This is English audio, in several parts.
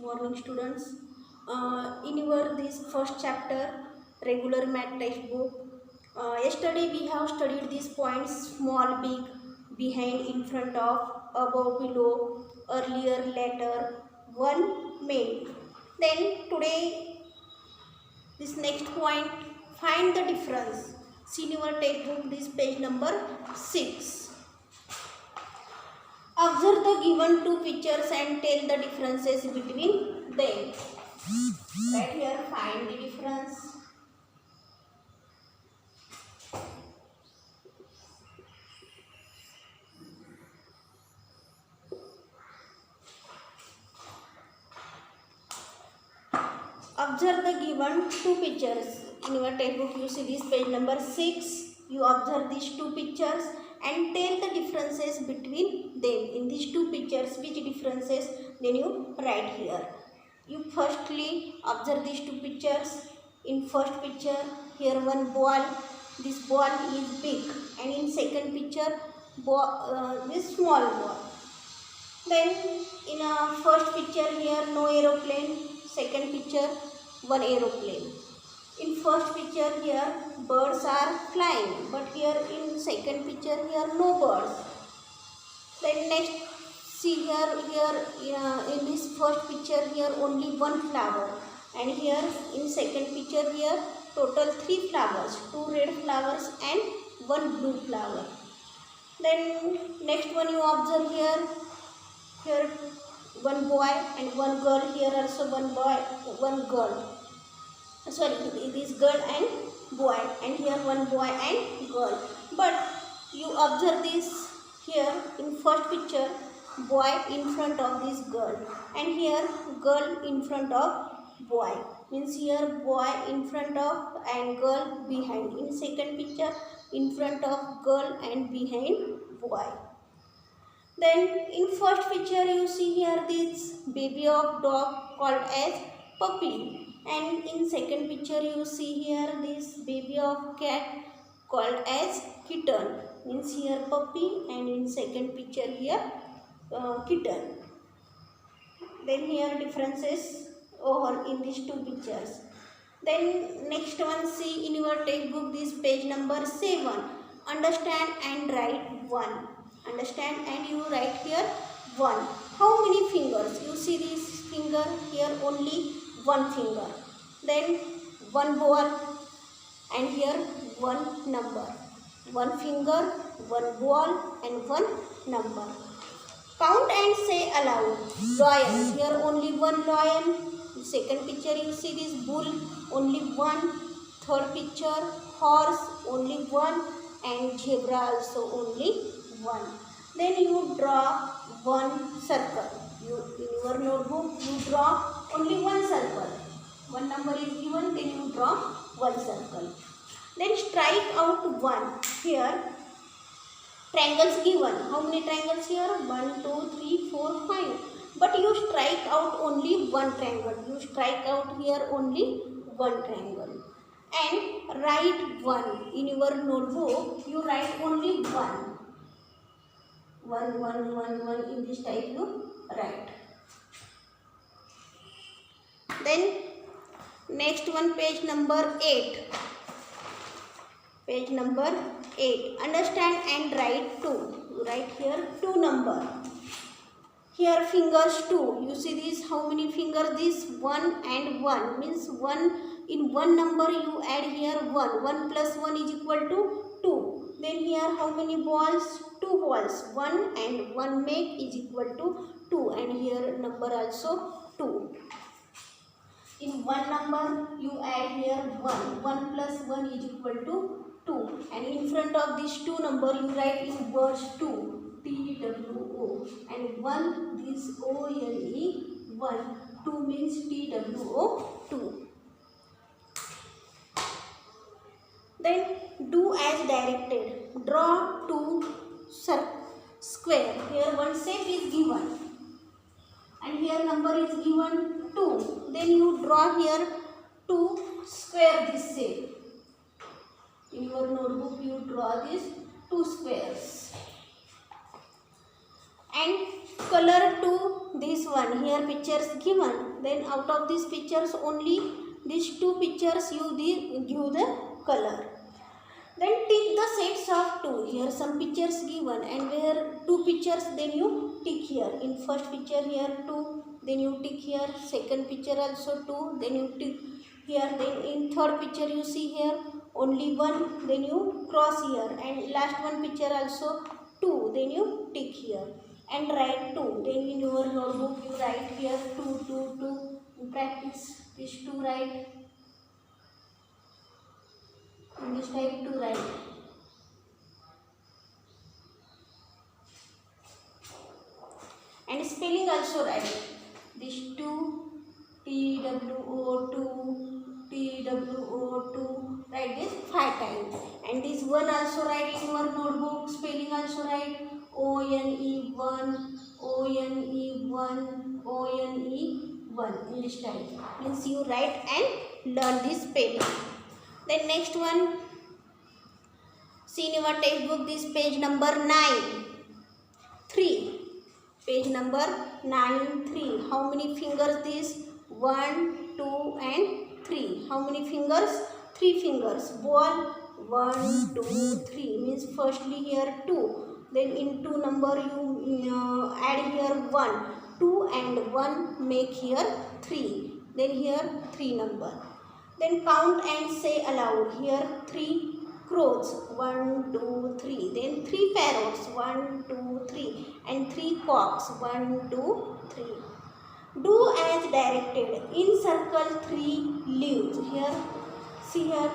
morning, students. In your this first chapter, regular math textbook. Yesterday we have studied these points: small, big, behind, in front of, above, below, earlier, later, one, main. Then today, this next point: find the difference. See in your textbook, this page number 6. Observe the given two pictures and tell the differences between them. Right here, find the difference. Observe the given two pictures. In your textbook, you see this page number 6. You observe these two pictures and tell the differences between them. In these two pictures, which differences? Then you write here. You firstly observe these two pictures. In first picture, here one ball. This ball is big, and in second picture, this small ball. Then in a first picture here, no aeroplane. Second picture, one aeroplane. In first picture here, birds are flying, but here in second picture here, no birds. Then next, see here in this first picture here, only one flower, and here in second picture here, total 3 flowers, 2 red flowers and 1 blue flower. Then next one you observe here one boy and one girl. Here also one boy, one girl. Sorry, this girl and boy, and here one boy and girl. But you observe this here in first picture, boy in front of this girl, and here girl in front of boy. Means here boy in front of and girl behind. In second picture, in front of girl and behind boy. Then in first picture you see here this baby of dog called as puppy, and in second picture you see here this baby of cat called as kitten. Means here puppy, and in second picture here kitten. Then here differences over in these two pictures. Then next one, see in your textbook this page number 7. Understand and write 1. Understand and you write here 1. How many fingers? You see this finger here, only one finger. Then one ball, and here one number. One finger, one ball and one number. Count and say aloud. Lion, here only one lion. Second picture you see this bull, only one. Third picture, horse, only one, and zebra also only one. Then you draw one circle. In your notebook you draw only one circle. One number is given, then you draw one circle. Then strike out 1. Here triangles given. How many triangles here? 1, 2, 3, 4, 5. But you strike out only one triangle. You strike out here only one triangle. And write 1. In your notebook, you write only 1. 1, 1, 1, 1. In this type you write. Then next one, page number 8. Page number 8. Understand and write 2. You write here 2 number. Here fingers 2. You see this, how many fingers? This 1 and 1. Means 1, in one number you add here 1. 1 plus 1 is equal to 2. Then here how many balls? 2 balls. 1 and 1 make is equal to 2. And here number also 2. In one number you add here 1. 1 plus 1 is equal to 2. And in front of this 2 number you write in words 2. TWO. And 1, this ONE 1. 2 means TWO 2. Then do as directed. Draw 2 square. Here one shape is given. And here number is given 2. Then you draw here 2 square this shape. In your notebook you draw these 2 squares. and color to this one. Here pictures given, then out of these pictures only these two pictures you give the color. Then tick the sets of 2. Here some pictures given and where 2 pictures, then you tick here. In first picture here 2, then you tick here. Second picture also 2, then you tick here. Then in third picture you see here only 1, then you cross here. And last one picture also 2, then you tick here and write 2. Then in your notebook you write here 2, 2, 2. You practice this 2 write. In this type to write. And spelling also write. This 2, TWO2, TWO2. Write this 5 times. And this 1 also write in your notebook. Spelling also write. ONE1, ONE1, ONE1. In this type. Means you write and learn this spelling. Then next one, see in your textbook this page number 9, 3. Page number 9, 3. How many fingers this? 1, 2 and 3. How many fingers? 3 fingers. Ball 1, 2, 3. Means firstly here 2. Then in 2 number you add here 1. 2 and 1 make here 3. Then here 3 number. Then count and say aloud. Here 3 crows. 1, 2, 3. Then 3 parrots. 1, 2, 3. And 3 cocks. 1, 2, 3. Do as directed. Encircle 3 leaves. Here, see here.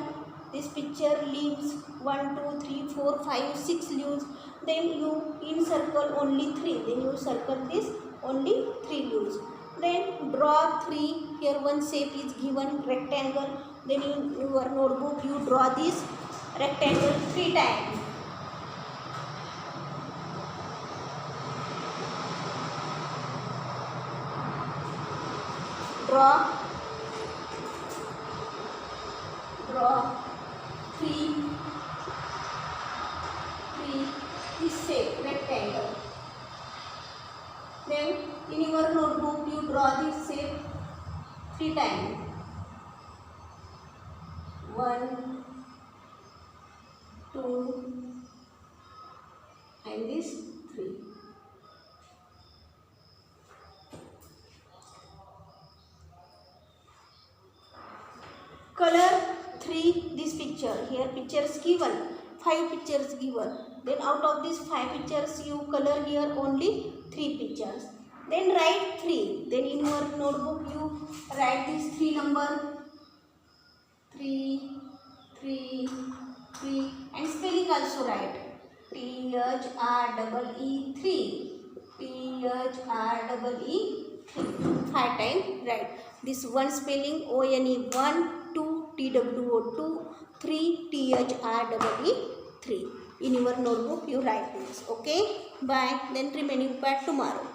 This picture leaves 1, 2, 3, 4, 5, 6 leaves. Then you encircle only 3. Then you circle this only 3 leaves. Then draw 3. Here one shape is given, rectangle. Then in your notebook you draw this rectangle 3 times. Draw 3 this shape rectangle. Then in your notebook you draw this shape 3 times. 1, 2 and this 3. Color 3 this picture. Here pictures given, 5 pictures given. Then out of these 5 pictures you color here only 3 pictures. Then write 3. Then in your notebook you write this 3 number. 3, 3, 3. And spelling also write. THREE 3. THREE 3. 5 times write. This one spelling ONE1, 2 TWO2, 3 THREE 3. In your notebook you write this. Okay. Bye. Then remaining part tomorrow.